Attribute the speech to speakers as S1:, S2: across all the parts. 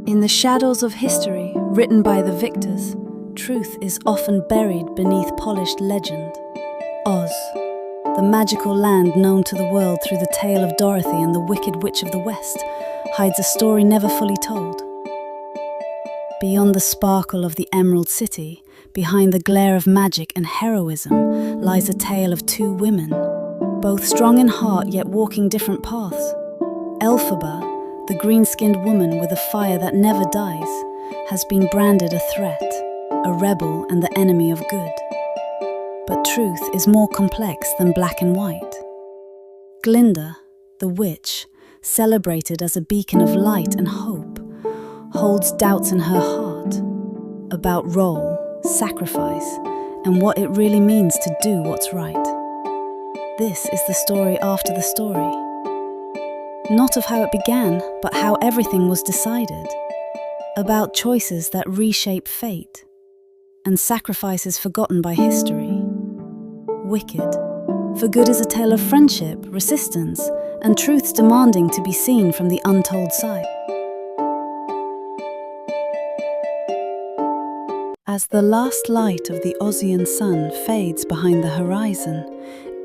S1: In the shadows of history, written by the victors, truth is often buried beneath polished legend. Oz, the magical land known to the world through the tale of Dorothy and the Wicked Witch of the West, hides a story never fully told. Beyond the sparkle of the Emerald City, behind the glare of magic and heroism, lies a tale of two women, both strong in heart yet walking different paths. Elphaba, the green-skinned woman with a fire that never dies, has been branded a threat, a rebel and the enemy of good. But truth is more complex than black and white. Glinda, the witch, celebrated as a beacon of light and hope, holds doubts in her heart about role, sacrifice, and what it really means to do what's right. This is the story after the story. Not of how it began, but how everything was decided. About choices that reshape fate, and sacrifices forgotten by history. Wicked, for good is a tale of friendship, resistance, and truths demanding to be seen from the untold side. As the last light of the Ozian sun fades behind the horizon,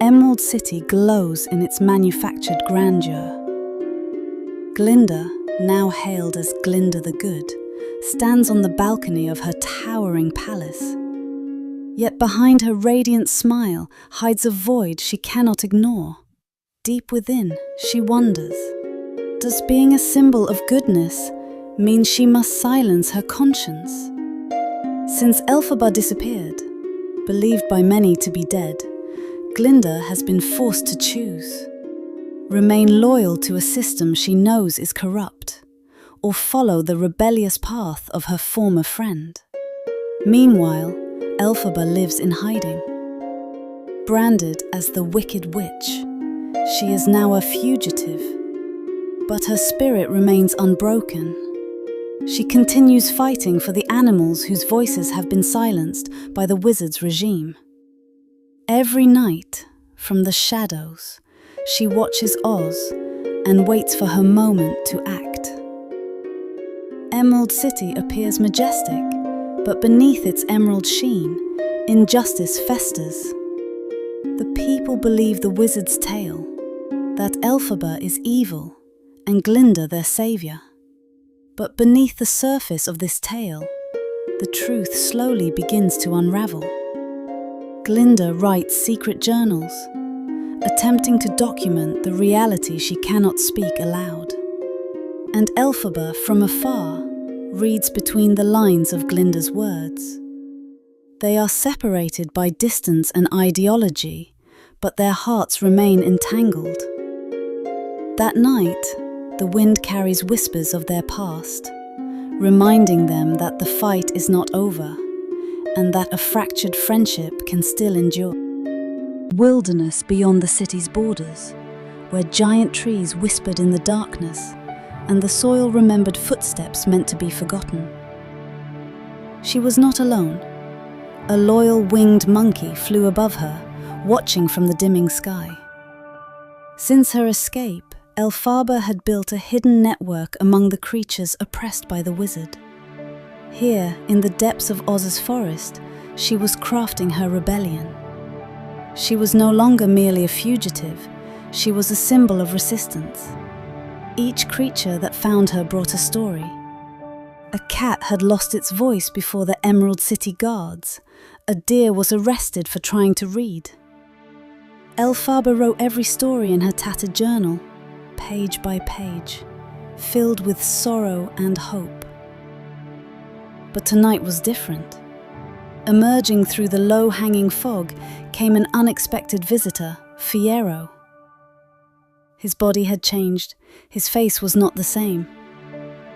S1: Emerald City glows in its manufactured grandeur. Glinda, now hailed as Glinda the Good, stands on the balcony of her towering palace. Yet behind her radiant smile hides a void she cannot ignore. Deep within, she wonders, does being a symbol of goodness mean she must silence her conscience? Since Elphaba disappeared, believed by many to be dead, Glinda has been forced to choose. Remain loyal to a system she knows is corrupt, or follow the rebellious path of her former friend. Meanwhile, Elphaba lives in hiding. Branded as the Wicked Witch, she is now a fugitive, but her spirit remains unbroken. She continues fighting for the animals whose voices have been silenced by the wizard's regime. Every night, from the shadows, she watches Oz and waits for her moment to act. Emerald City appears majestic, but beneath its emerald sheen, injustice festers. The people believe the wizard's tale, that Elphaba is evil and Glinda their savior. But beneath the surface of this tale, the truth slowly begins to unravel. Glinda writes secret journals, attempting to document the reality she cannot speak aloud. And Elphaba, from afar, reads between the lines of Glinda's words. They are separated by distance and ideology, but their hearts remain entangled. That night, the wind carries whispers of their past, reminding them that the fight is not over, and that a fractured friendship can still endure. Wilderness beyond the city's borders, where giant trees whispered in the darkness, and the soil remembered footsteps meant to be forgotten. She was not alone. A loyal winged monkey flew above her, watching from the dimming sky. Since her escape, Elphaba had built a hidden network among the creatures oppressed by the wizard. Here, in the depths of Oz's forest, she was crafting her rebellion. She was no longer merely a fugitive, she was a symbol of resistance. Each creature that found her brought a story. A cat had lost its voice before the Emerald City guards. A deer was arrested for trying to read. Elphaba wrote every story in her tattered journal, page by page, filled with sorrow and hope. But tonight was different. Emerging through the low-hanging fog came an unexpected visitor, Fiyero. His body had changed, his face was not the same.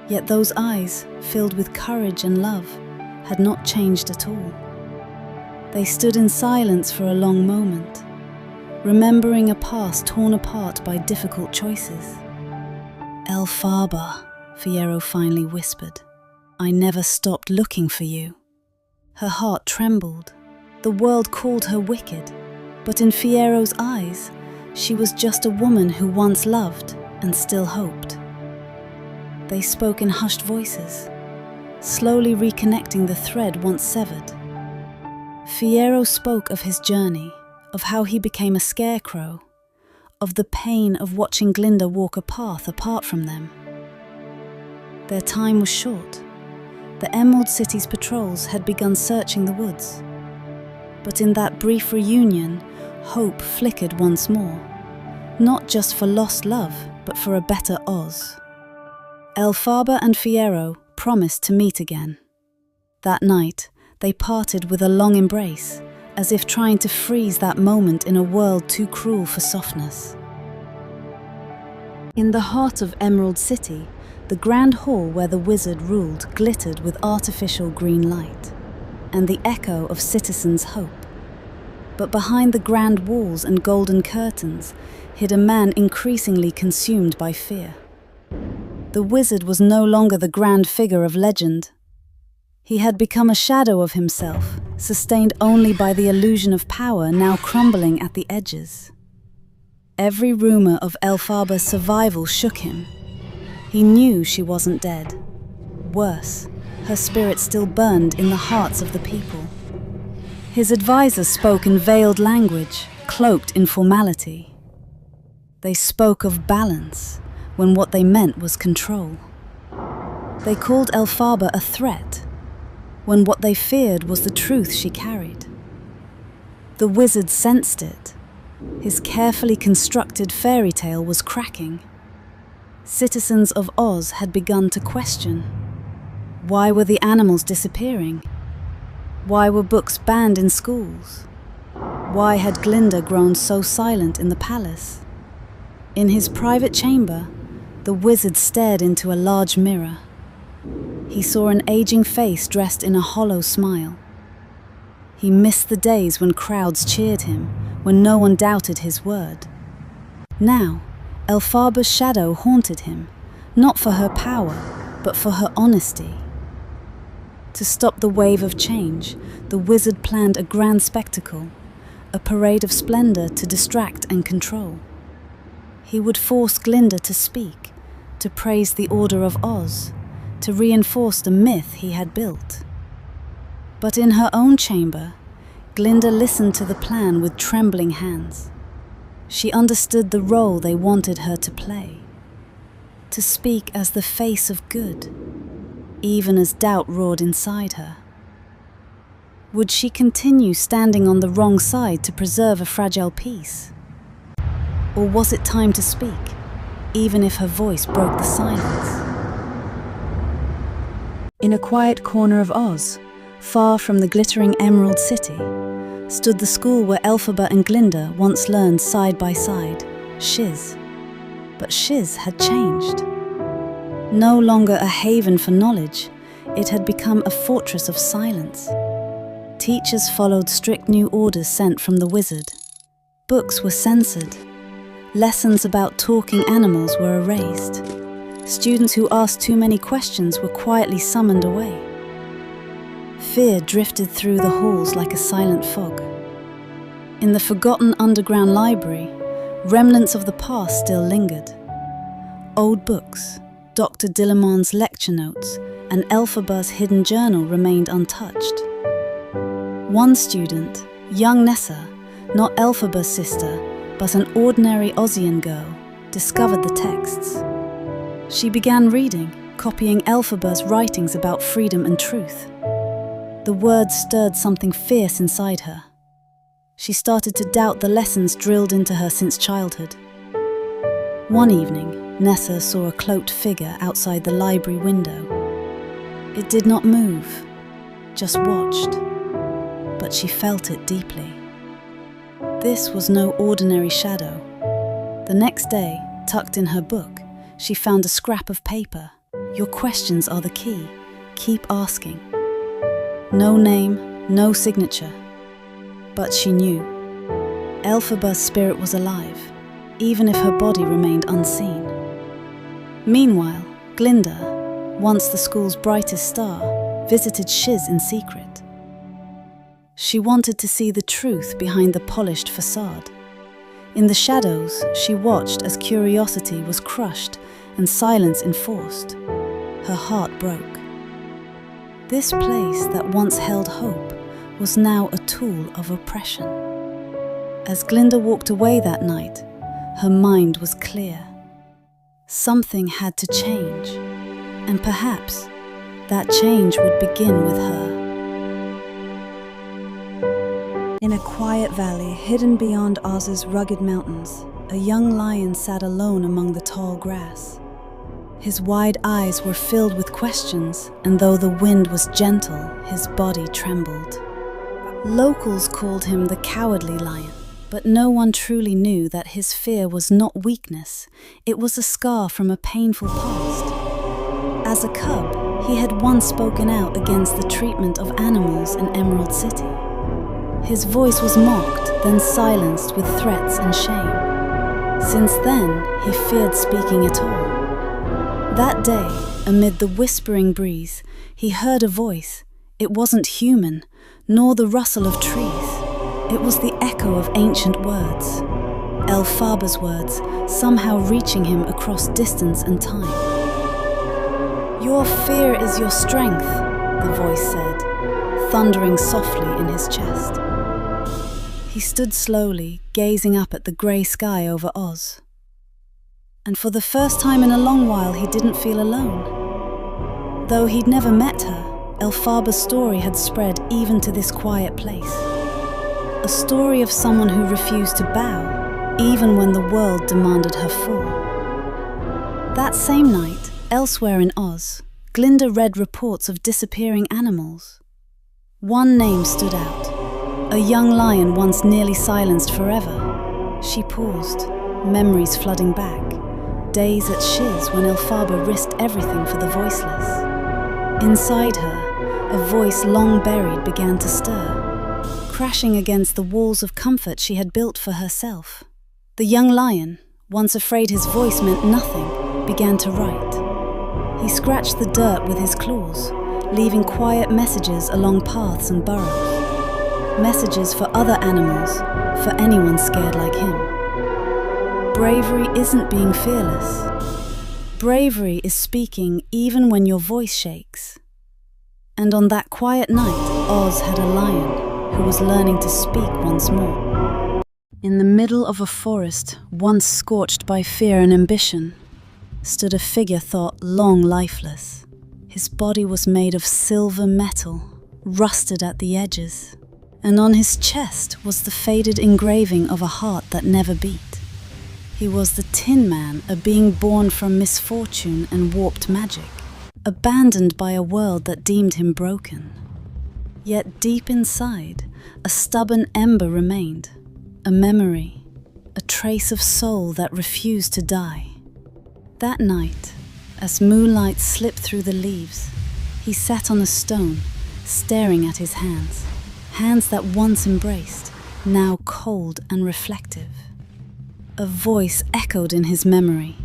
S1: Yet those eyes, filled with courage and love, had not changed at all. They stood in silence for a long moment, remembering a past torn apart by difficult choices. "Elphaba," Fiyero finally whispered, "I never stopped looking for you." Her heart trembled. The world called her wicked, but in Fiyero's eyes, she was just a woman who once loved and still hoped. They spoke in hushed voices, slowly reconnecting the thread once severed. Fiyero spoke of his journey, of how he became a scarecrow, of the pain of watching Glinda walk a path apart from them. Their time was short. The Emerald City's patrols had begun searching the woods. But in that brief reunion, hope flickered once more, not just for lost love, but for a better Oz. Elphaba and Fiyero promised to meet again. That night, they parted with a long embrace, as if trying to freeze that moment in a world too cruel for softness. In the heart of Emerald City, the grand hall where the wizard ruled glittered with artificial green light, and the echo of citizens' hope. But behind the grand walls and golden curtains hid a man increasingly consumed by fear. The wizard was no longer the grand figure of legend. He had become a shadow of himself, sustained only by the illusion of power now crumbling at the edges. Every rumor of Elphaba's survival shook him. He knew she wasn't dead. Worse, her spirit still burned in the hearts of the people. His advisors spoke in veiled language, cloaked in formality. They spoke of balance, when what they meant was control. They called Elphaba a threat, when what they feared was the truth she carried. The wizard sensed it. His carefully constructed fairy tale was cracking. Citizens of Oz had begun to question. Why were the animals disappearing? Why were books banned in schools? Why had Glinda grown so silent in the palace? In his private chamber, the wizard stared into a large mirror. He saw an aging face dressed in a hollow smile. He missed the days when crowds cheered him, when no one doubted his word. Now, Elphaba's shadow haunted him, not for her power, but for her honesty. To stop the wave of change, the wizard planned a grand spectacle, a parade of splendor to distract and control. He would force Glinda to speak, to praise the Order of Oz, to reinforce the myth he had built. But in her own chamber, Glinda listened to the plan with trembling hands. She understood the role they wanted her to play, to speak as the face of good, even as doubt roared inside her. Would she continue standing on the wrong side to preserve a fragile peace? Or was it time to speak, even if her voice broke the silence? In a quiet corner of Oz, far from the glittering Emerald City, stood the school where Elphaba and Glinda once learned side by side, Shiz. But Shiz had changed. No longer a haven for knowledge, it had become a fortress of silence. Teachers followed strict new orders sent from the wizard. Books were censored. Lessons about talking animals were erased. Students who asked too many questions were quietly summoned away. Fear drifted through the halls like a silent fog. In the forgotten underground library, remnants of the past still lingered. Old books, Dr. Dillamon's lecture notes, and Elphaba's hidden journal remained untouched. One student, young Nessa, not Elphaba's sister, but an ordinary Ozian girl, discovered the texts. She began reading, copying Elphaba's writings about freedom and truth. The words stirred something fierce inside her. She started to doubt the lessons drilled into her since childhood. One evening, Nessa saw a cloaked figure outside the library window. It did not move, just watched, but she felt it deeply. This was no ordinary shadow. The next day, tucked in her book, she found a scrap of paper. Your questions are the key. Keep asking. No name, no signature. But she knew. Elphaba's spirit was alive, even if her body remained unseen. Meanwhile, Glinda, once the school's brightest star, visited Shiz in secret. She wanted to see the truth behind the polished facade. In the shadows, she watched as curiosity was crushed and silence enforced. her heart broke. This place that once held hope was now a tool of oppression. As Glinda walked away that night, her mind was clear. Something had to change, and perhaps that change would begin with her. In a quiet valley hidden beyond Oz's rugged mountains, a young lion sat alone among the tall grass. His wide eyes were filled with questions, and though the wind was gentle, his body trembled. Locals called him the Cowardly Lion, but no one truly knew that his fear was not weakness, it was a scar from a painful past. As a cub, he had once spoken out against the treatment of animals in Emerald City. His voice was mocked, then silenced with threats and shame. Since then, he feared speaking at all. That day, amid the whispering breeze, he heard a voice. It wasn't human, nor the rustle of trees. It was the echo of ancient words, Elphaba's words, somehow reaching him across distance and time. "Your fear is your strength," the voice said, thundering softly in his chest. He stood slowly, gazing up at the grey sky over Oz. And for the first time in a long while, he didn't feel alone. Though he'd never met her, Elphaba's story had spread even to this quiet place. A story of someone who refused to bow, even when the world demanded her fall. That same night, elsewhere in Oz, Glinda read reports of disappearing animals. One name stood out, a young lion once nearly silenced forever. She paused, memories flooding back. Days at Shiz when Elphaba risked everything for the voiceless. Inside her, a voice long buried began to stir, crashing against the walls of comfort she had built for herself. The young lion, once afraid his voice meant nothing, began to write. He scratched the dirt with his claws, leaving quiet messages along paths and burrows. Messages for other animals, for anyone scared like him. Bravery isn't being fearless. Bravery is speaking even when your voice shakes. And on that quiet night, Oz had a lion who was learning to speak once more. In the middle of a forest, once scorched by fear and ambition, stood a figure thought long lifeless. His body was made of silver metal, rusted at the edges, and on his chest was the faded engraving of a heart that never beat. He was the Tin Man, a being born from misfortune and warped magic, abandoned by a world that deemed him broken. Yet deep inside, a stubborn ember remained, a memory, a trace of soul that refused to die. That night, as moonlight slipped through the leaves, he sat on a stone, staring at his hands, hands that once embraced, now cold and reflective. A voice echoed in his memory.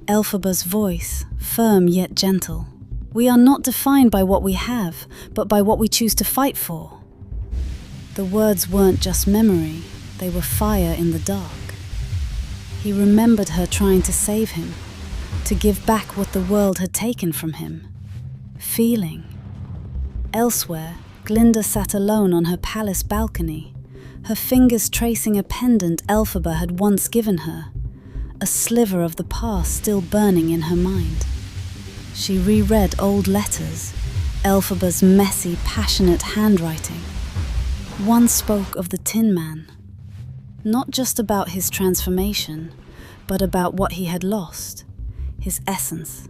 S1: Elphaba's voice, firm yet gentle. "We are not defined by what we have, but by what we choose to fight for." The words weren't just memory, they were fire in the dark. He remembered her trying to save him, to give back what the world had taken from him. Feeling. Elsewhere, Glinda sat alone on her palace balcony, her fingers tracing a pendant Elphaba had once given her, a sliver of the past still burning in her mind. She reread old letters, Elphaba's messy, passionate handwriting. One spoke of the Tin Man, not just about his transformation, but about what he had lost, his essence,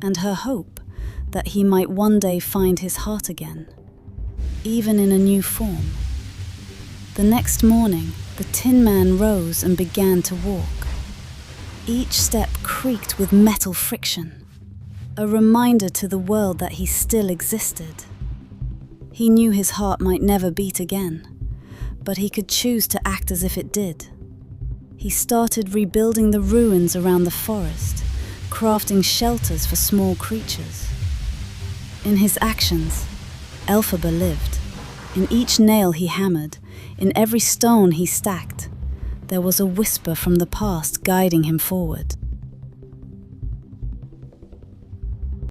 S1: and her hope that he might one day find his heart again, even in a new form. The next morning, the Tin Man rose and began to walk. Each step creaked with metal friction, a reminder to the world that he still existed. He knew his heart might never beat again, but he could choose to act as if it did. He started rebuilding the ruins around the forest, crafting shelters for small creatures. In his actions, Elphaba lived. In each nail he hammered, in every stone he stacked, there was a whisper from the past guiding him forward.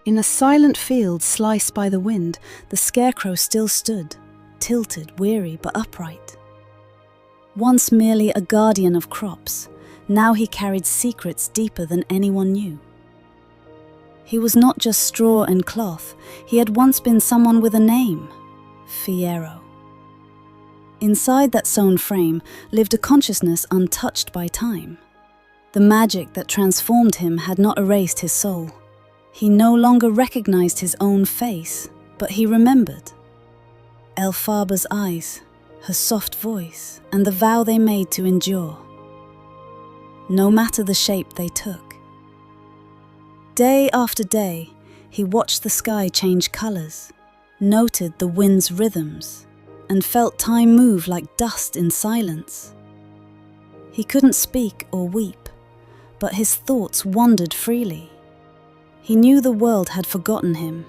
S1: In a silent field sliced by the wind, the scarecrow still stood, tilted, weary but upright. Once merely a guardian of crops, now he carried secrets deeper than anyone knew. He was not just straw and cloth, he had once been someone with a name, Fiyero. Inside that sewn frame lived a consciousness untouched by time. The magic that transformed him had not erased his soul. He no longer recognized his own face, but he remembered. Elphaba's eyes, her soft voice, and the vow they made to endure. No matter the shape they took. Day after day, he watched the sky change colors, noted the wind's rhythms, and felt time move like dust in silence. He couldn't speak or weep, but his thoughts wandered freely. He knew the world had forgotten him,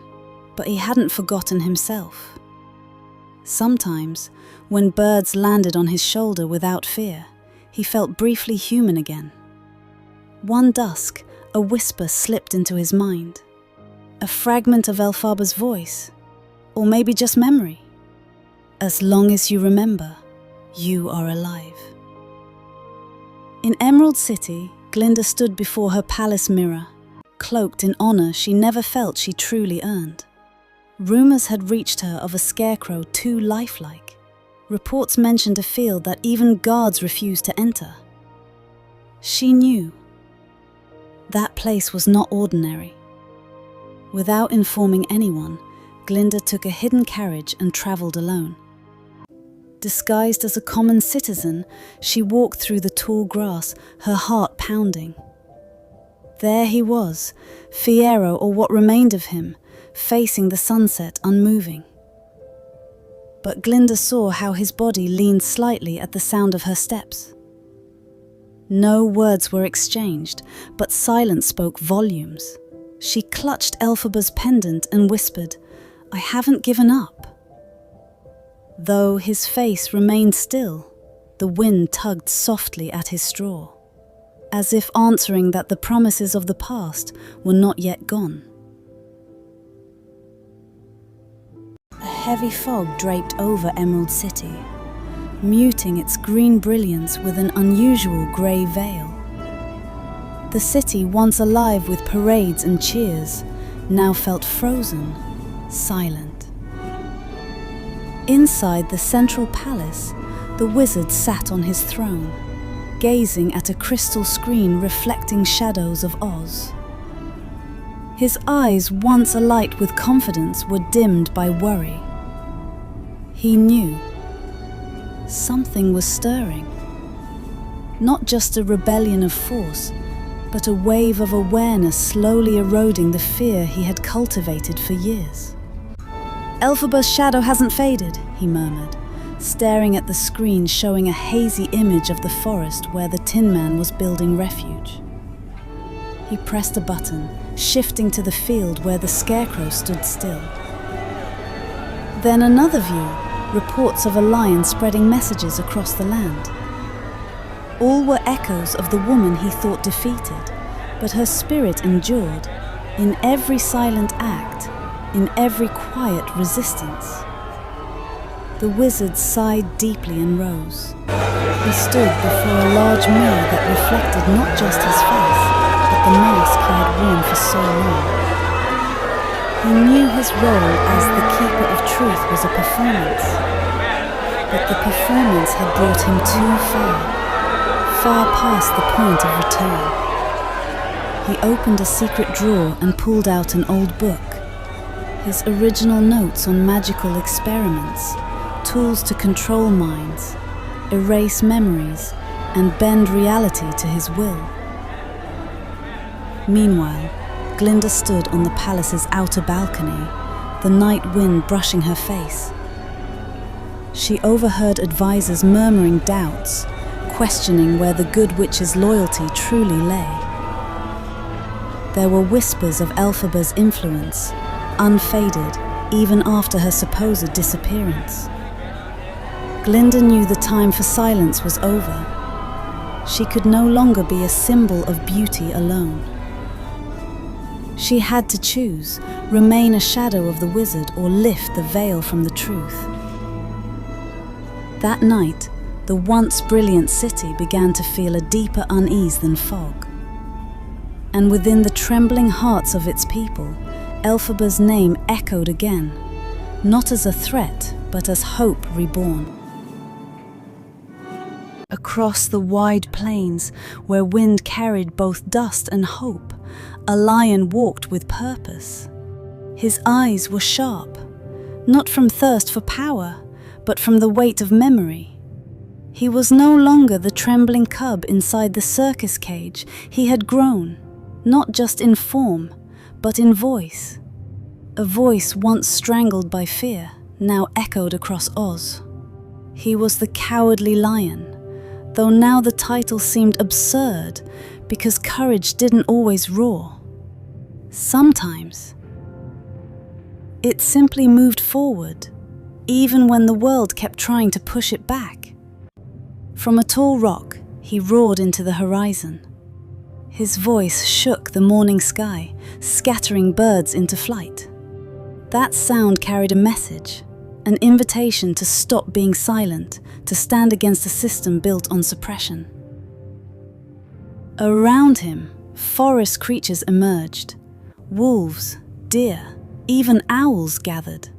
S1: but he hadn't forgotten himself. Sometimes, when birds landed on his shoulder without fear, he felt briefly human again. One dusk, a whisper slipped into his mind. A fragment of Elphaba's voice, or maybe just memory. As long as you remember, you are alive. In Emerald City, Glinda stood before her palace mirror, cloaked in honor she never felt she truly earned. Rumors had reached her of a scarecrow too lifelike. Reports mentioned a field that even guards refused to enter. She knew. That place was not ordinary. Without informing anyone, Glinda took a hidden carriage and traveled alone. Disguised as a common citizen, she walked through the tall grass, her heart pounding. There he was, Fiyero, or what remained of him, facing the sunset unmoving. But Glinda saw how his body leaned slightly at the sound of her steps. No words were exchanged, but silence spoke volumes. She clutched Elphaba's pendant and whispered, "I haven't given up." Though his face remained still, the wind tugged softly at his straw, as if answering that the promises of the past were not yet gone. A heavy fog draped over Emerald City, muting its green brilliance with an unusual grey veil. The city, once alive with parades and cheers, now felt frozen, silent. Inside the central palace, the wizard sat on his throne, gazing at a crystal screen reflecting shadows of Oz. His eyes, once alight with confidence, were dimmed by worry. He knew. Something was stirring. Not just a rebellion of force, but a wave of awareness slowly eroding the fear he had cultivated for years. "Elphaba's shadow hasn't faded," he murmured, staring at the screen showing a hazy image of the forest where the Tin Man was building refuge. He pressed a button, shifting to the field where the scarecrow stood still. Then another view, reports of a lion spreading messages across the land. All were echoes of the woman he thought defeated, but her spirit endured, in every silent act, in every quiet resistance. The wizard sighed deeply and rose. He stood before a large mirror that reflected not just his face, but the mask he had worn for so long. He knew his role as the keeper of truth was a performance, but the performance had brought him too far, far past the point of return. He opened a secret drawer and pulled out an old book, his original notes on magical experiments, tools to control minds, erase memories, and bend reality to his will. Meanwhile, Glinda stood on the palace's outer balcony, the night wind brushing her face. She overheard advisors murmuring doubts, questioning where the good witch's loyalty truly lay. There were whispers of Elphaba's influence, unfaded even after her supposed disappearance. Glinda knew the time for silence was over. She could no longer be a symbol of beauty alone. She had to choose, remain a shadow of the wizard or lift the veil from the truth. That night, the once brilliant city began to feel a deeper unease than fog. And within the trembling hearts of its people, Elphaba's name echoed again, not as a threat, but as hope reborn. Across the wide plains, where wind carried both dust and hope, a lion walked with purpose. His eyes were sharp, not from thirst for power, but from the weight of memory. He was no longer the trembling cub inside the circus cage. He had grown, not just in form, but in voice. A voice once strangled by fear, now echoed across Oz. He was the cowardly lion, though now the title seemed absurd because courage didn't always roar. Sometimes it simply moved forward, even when the world kept trying to push it back. From a tall rock, he roared into the horizon. His voice shook the morning sky, scattering birds into flight. That sound carried a message, an invitation to stop being silent, to stand against a system built on suppression. Around him, forest creatures emerged. Wolves, deer, even owls gathered.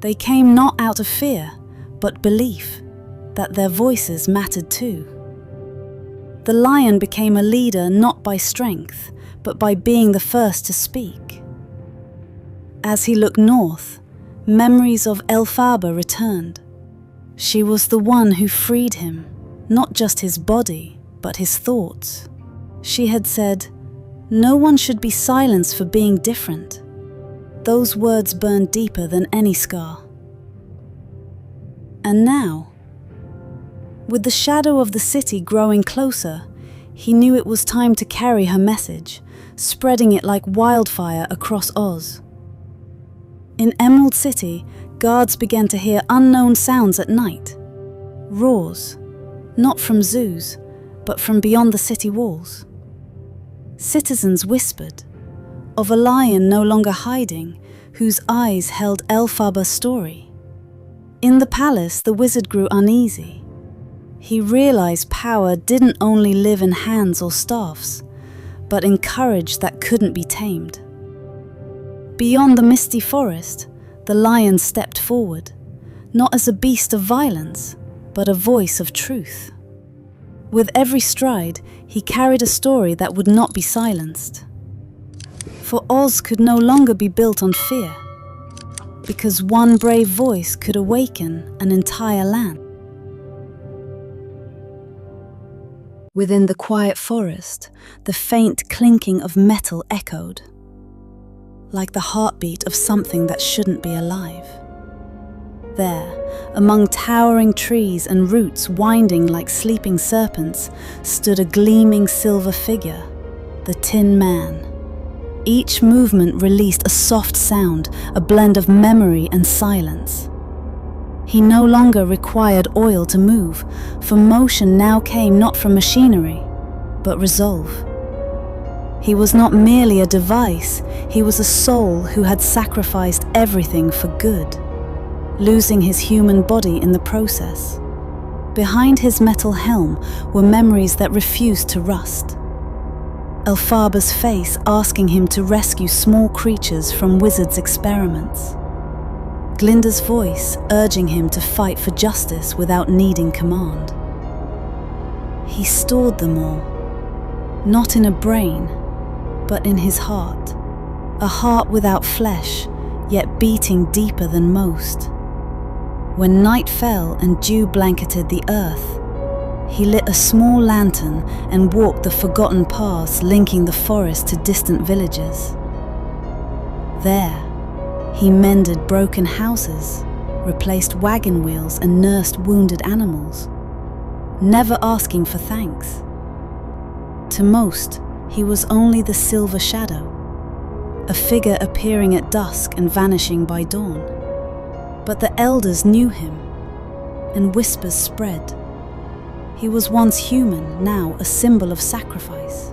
S1: They came not out of fear, but belief that their voices mattered too. The lion became a leader not by strength, but by being the first to speak. As he looked north, memories of Elphaba returned. She was the one who freed him, not just his body, but his thoughts. She had said, "No one should be silenced for being different." Those words burned deeper than any scar. And now, with the shadow of the city growing closer, he knew it was time to carry her message, spreading it like wildfire across Oz. In Emerald City, guards began to hear unknown sounds at night. Roars, not from zoos, but from beyond the city walls. Citizens whispered of a lion no longer hiding, whose eyes held Elphaba's story. In the palace, the wizard grew uneasy. He realized power didn't only live in hands or staffs, but in courage that couldn't be tamed. Beyond the misty forest, the lion stepped forward, not as a beast of violence, but a voice of truth. With every stride, he carried a story that would not be silenced. For Oz could no longer be built on fear, because one brave voice could awaken an entire land. Within the quiet forest, the faint clinking of metal echoed, like the heartbeat of something that shouldn't be alive. There, among towering trees and roots winding like sleeping serpents, stood a gleaming silver figure, the Tin Man. Each movement released a soft sound, a blend of memory and silence. He no longer required oil to move, for motion now came not from machinery, but resolve. He was not merely a device, he was a soul who had sacrificed everything for good, losing his human body in the process. Behind his metal helm were memories that refused to rust. Elphaba's face asking him to rescue small creatures from wizards' experiments. Glinda's voice urging him to fight for justice without needing command. He stored them all, not in a brain, but in his heart. A heart without flesh, yet beating deeper than most. When night fell and dew blanketed the earth, he lit a small lantern and walked the forgotten paths linking the forest to distant villages. There, he mended broken houses, replaced wagon wheels and nursed wounded animals, never asking for thanks. To most, he was only the silver shadow, a figure appearing at dusk and vanishing by dawn. But the elders knew him, and whispers spread. He was once human, now a symbol of sacrifice.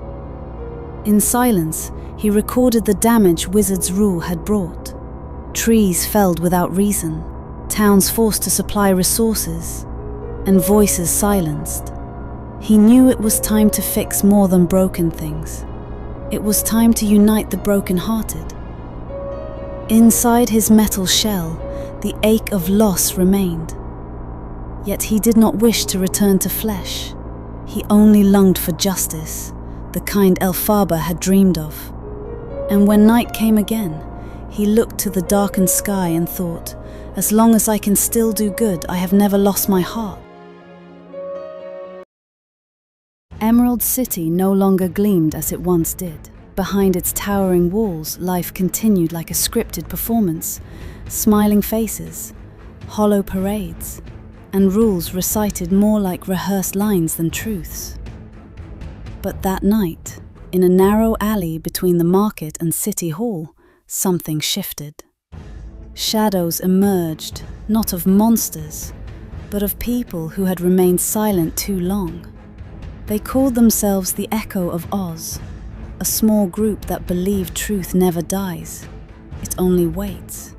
S1: In silence, he recorded the damage Wizard's rule had brought. Trees felled without reason, towns forced to supply resources, and voices silenced. He knew it was time to fix more than broken things. It was time to unite the broken-hearted. Inside his metal shell, the ache of loss remained. Yet he did not wish to return to flesh. He only longed for justice, the kind Elphaba had dreamed of. And when night came again, he looked to the darkened sky and thought, as long as I can still do good, I have never lost my heart. Emerald City no longer gleamed as it once did. Behind its towering walls, life continued like a scripted performance. Smiling faces, hollow parades, and rules recited more like rehearsed lines than truths. But that night, in a narrow alley between the market and City Hall, something shifted. Shadows emerged, not of monsters, but of people who had remained silent too long. They called themselves the Echo of Oz, a small group that believed truth never dies, it only waits.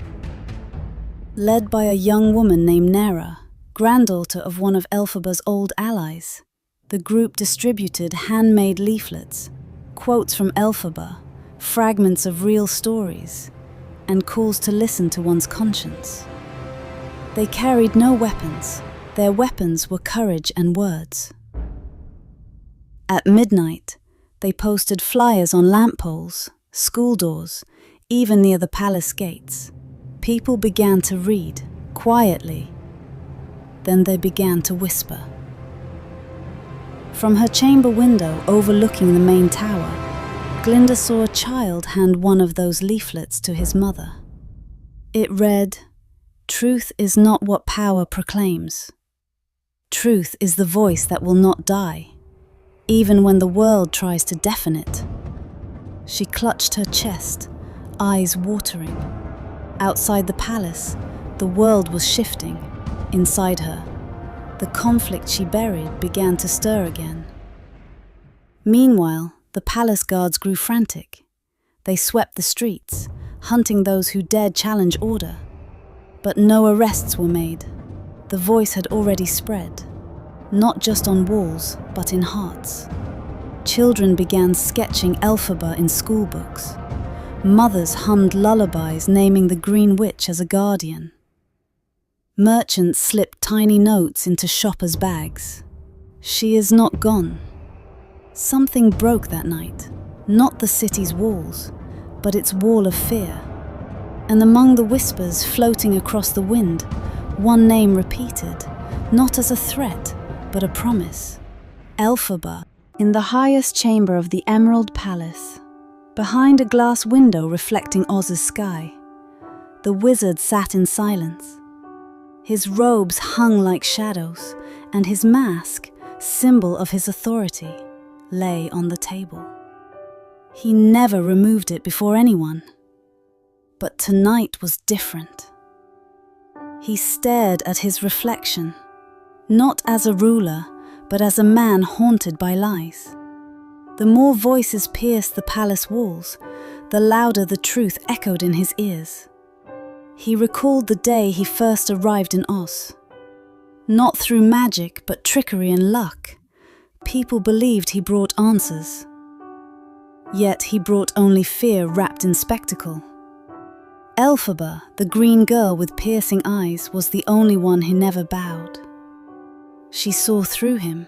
S1: Led by a young woman named Nera, granddaughter of one of Elphaba's old allies, the group distributed handmade leaflets, quotes from Elphaba, fragments of real stories, and calls to listen to one's conscience. They carried no weapons. Their weapons were courage and words. At midnight, they posted flyers on lamp poles, school doors, even near the palace gates. People began to read, quietly. Then they began to whisper. From her chamber window overlooking the main tower, Glinda saw a child hand one of those leaflets to his mother. It read, "Truth is not what power proclaims. Truth is the voice that will not die, even when the world tries to deafen it." She clutched her chest, eyes watering. Outside the palace, the world was shifting. Inside her, the conflict she buried began to stir again. Meanwhile, the palace guards grew frantic. They swept the streets, hunting those who dared challenge order. But no arrests were made. The voice had already spread, not just on walls, but in hearts. Children began sketching Elphaba in school books. Mothers hummed lullabies naming the Green Witch as a guardian. Merchants slipped tiny notes into shoppers' bags. "She is not gone." Something broke that night, not the city's walls, but its wall of fear. And among the whispers floating across the wind, one name repeated, not as a threat, but a promise. Elphaba. In the highest chamber of the Emerald Palace, behind a glass window reflecting Oz's sky, the wizard sat in silence. His robes hung like shadows, and his mask, symbol of his authority, lay on the table. He never removed it before anyone. But tonight was different. He stared at his reflection, not as a ruler, but as a man haunted by lies. The more voices pierced the palace walls, the louder the truth echoed in his ears. He recalled the day he first arrived in Oz. Not through magic, but trickery and luck. People believed he brought answers. Yet he brought only fear wrapped in spectacle. Elphaba, the green girl with piercing eyes, was the only one who never bowed. She saw through him.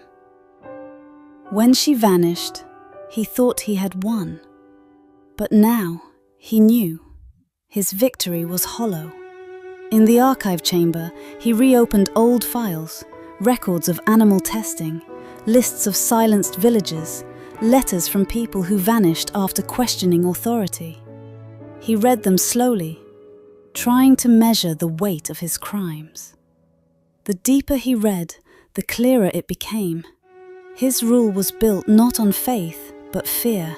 S1: When she vanished, he thought he had won. But now, he knew. His victory was hollow. In the archive chamber, he reopened old files, records of animal testing, lists of silenced villagers, letters from people who vanished after questioning authority. He read them slowly, trying to measure the weight of his crimes. The deeper he read, the clearer it became. His rule was built not on faith, but fear.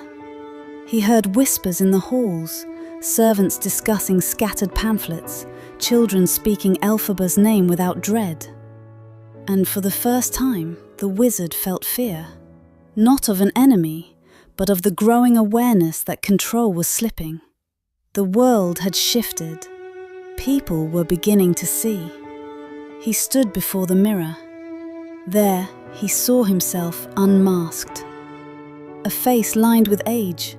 S1: He heard whispers in the halls, servants discussing scattered pamphlets, children speaking Elphaba's name without dread. And for the first time, the wizard felt fear. Not of an enemy, but of the growing awareness that control was slipping. The world had shifted. People were beginning to see. He stood before the mirror. There, he saw himself unmasked. A face lined with age,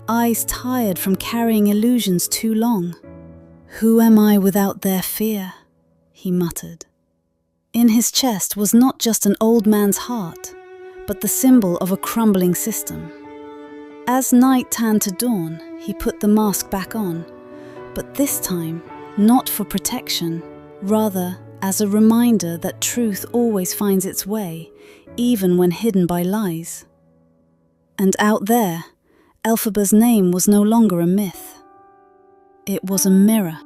S1: eyes tired from carrying illusions too long. "Who am I without their fear?" he muttered. In his chest was not just an old man's heart, but the symbol of a crumbling system. As night turned to dawn, he put the mask back on, but this time, not for protection, rather as a reminder that truth always finds its way, even when hidden by lies. And out there, Elphaba's name was no longer a myth. It was a mirror.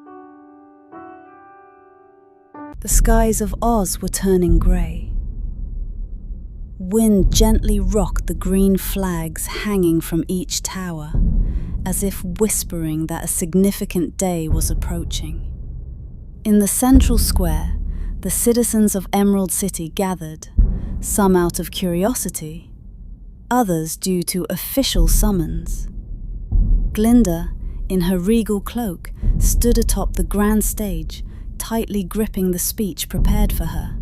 S1: The skies of Oz were turning grey. Wind gently rocked the green flags hanging from each tower, as if whispering that a significant day was approaching. In the central square, the citizens of Emerald City gathered, some out of curiosity, others due to official summons. Glinda, in her regal cloak, stood atop the grand stage, tightly gripping the speech prepared for her.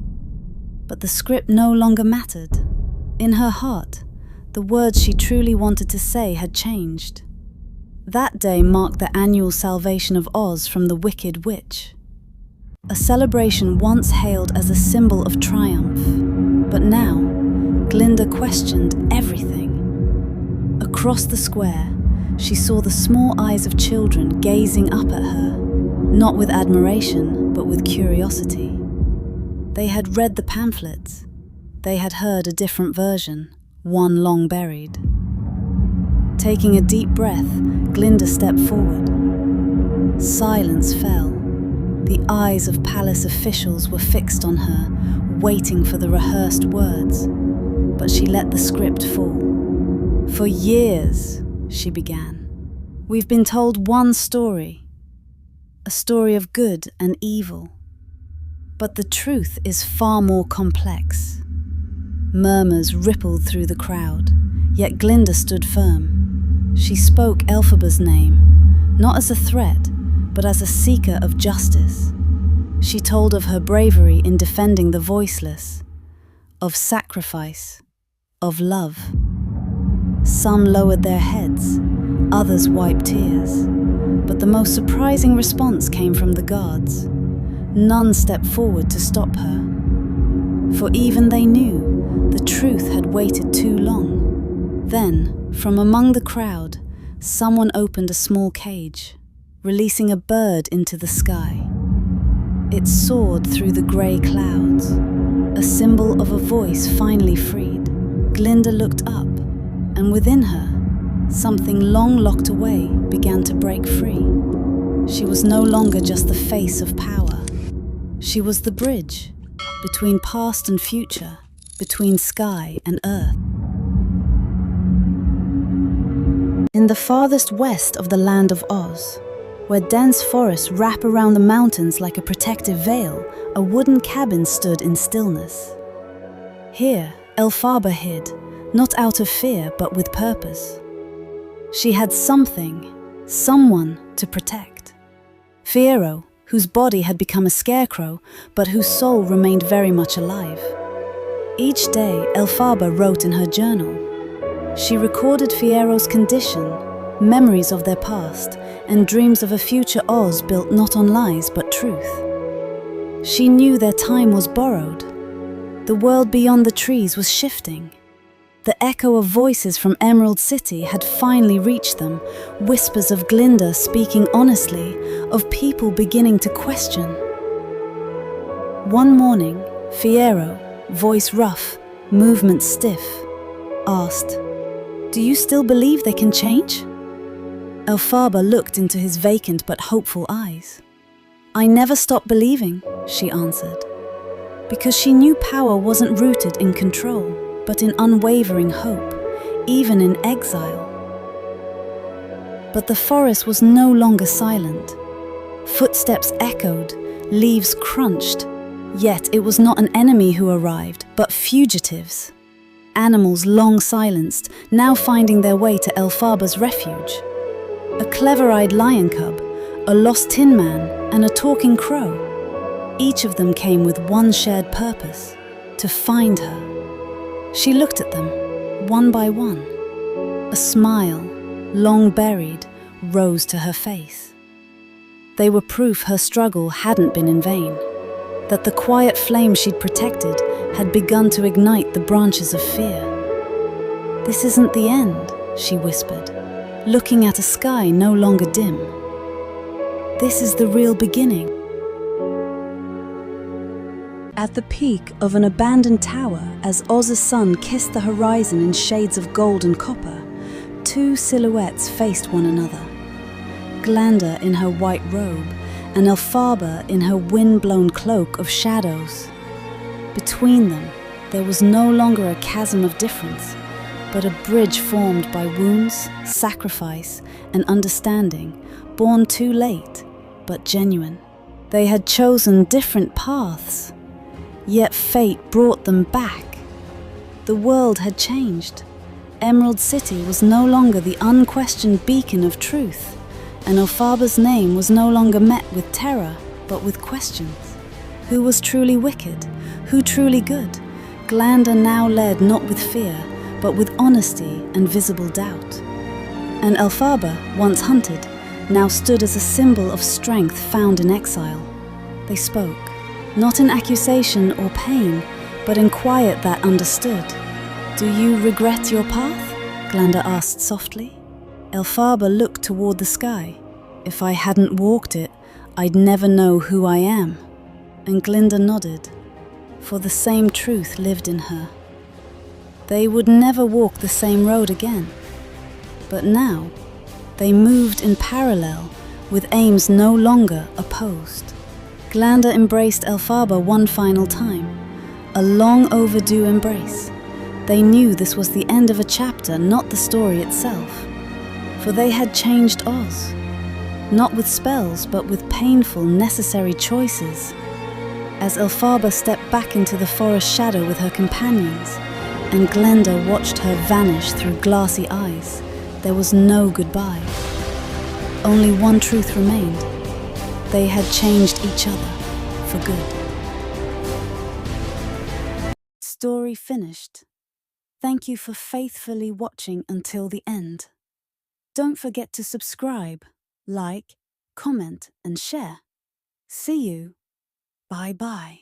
S1: But the script no longer mattered. In her heart, the words she truly wanted to say had changed. That day marked the annual salvation of Oz from the Wicked Witch. A celebration once hailed as a symbol of triumph, but now, Glinda questioned everything. Across the square, she saw the small eyes of children gazing up at her, not with admiration, but with curiosity. They had read the pamphlets. They had heard a different version, one long buried. Taking a deep breath, Glinda stepped forward. Silence fell. The eyes of palace officials were fixed on her, waiting for the rehearsed words. But she let the script fall. "For years," she began, "we've been told one story. A story of good and evil. But the truth is far more complex." Murmurs rippled through the crowd, yet Glinda stood firm. She spoke Elphaba's name, not as a threat, but as a seeker of justice. She told of her bravery in defending the voiceless, of sacrifice, of love. Some lowered their heads, others wiped tears, but the most surprising response came from the guards. None stepped forward to stop her, for even they knew the truth had waited too long. Then, from among the crowd, someone opened a small cage, releasing a bird into the sky. It soared through the grey clouds, a symbol of a voice finally freed. Glinda looked up, and within her, something long locked away began to break free. She was no longer just the face of power. She was the bridge between past and future, between sky and earth. In the farthest west of the land of Oz, where dense forests wrap around the mountains like a protective veil, a wooden cabin stood in stillness. Here, Elphaba hid, not out of fear, but with purpose. She had something, someone to protect. Fiyero, whose body had become a scarecrow, but whose soul remained very much alive. Each day, Elphaba wrote in her journal. She recorded Fiyero's condition, memories of their past, and dreams of a future Oz built not on lies but truth. She knew their time was borrowed. The world beyond the trees was shifting. The echo of voices from Emerald City had finally reached them, whispers of Glinda speaking honestly, of people beginning to question. One morning, Fiyero, voice rough, movement stiff, asked, "Do you still believe they can change?" Elphaba looked into his vacant but hopeful eyes. "I never stopped believing," she answered, because she knew power wasn't rooted in control, but in unwavering hope, even in exile. But the forest was no longer silent. Footsteps echoed, leaves crunched, yet it was not an enemy who arrived, but fugitives. Animals long silenced, now finding their way to Elphaba's refuge. A clever-eyed lion cub, a lost tin man, and a talking crow. Each of them came with one shared purpose: to find her. She looked at them, one by one. A smile, long buried, rose to her face. They were proof her struggle hadn't been in vain, that the quiet flame she'd protected had begun to ignite the branches of fear. "This isn't the end," she whispered, looking at a sky no longer dim. "This is the real beginning." At the peak of an abandoned tower, as Oz's sun kissed the horizon in shades of gold and copper, two silhouettes faced one another. Glinda in her white robe, and Elphaba in her wind-blown cloak of shadows. Between them, there was no longer a chasm of difference, but a bridge formed by wounds, sacrifice, and understanding, born too late, but genuine. They had chosen different paths, yet fate brought them back. The world had changed. Emerald City was no longer the unquestioned beacon of truth, and Elphaba's name was no longer met with terror, but with questions. Who was truly wicked? Who truly good? Glinda now led not with fear, but with honesty and visible doubt. And Elphaba, once hunted, now stood as a symbol of strength found in exile. They spoke, not in accusation or pain, but in quiet that understood. "Do you regret your path?" Glinda asked softly. Elphaba looked toward the sky. "If I hadn't walked it, I'd never know who I am." And Glinda nodded, for the same truth lived in her. They would never walk the same road again. But now, they moved in parallel, with aims no longer opposed. Glinda embraced Elphaba one final time, a long overdue embrace. They knew this was the end of a chapter, not the story itself. For they had changed Oz, not with spells, but with painful, necessary choices. As Elphaba stepped back into the forest shadow with her companions, and Glinda watched her vanish through glassy eyes, there was no goodbye. Only one truth remained. They had changed each other for good. Story finished. Thank you for faithfully watching until the end. Don't forget to subscribe, like, comment, and share. See you. Bye-bye.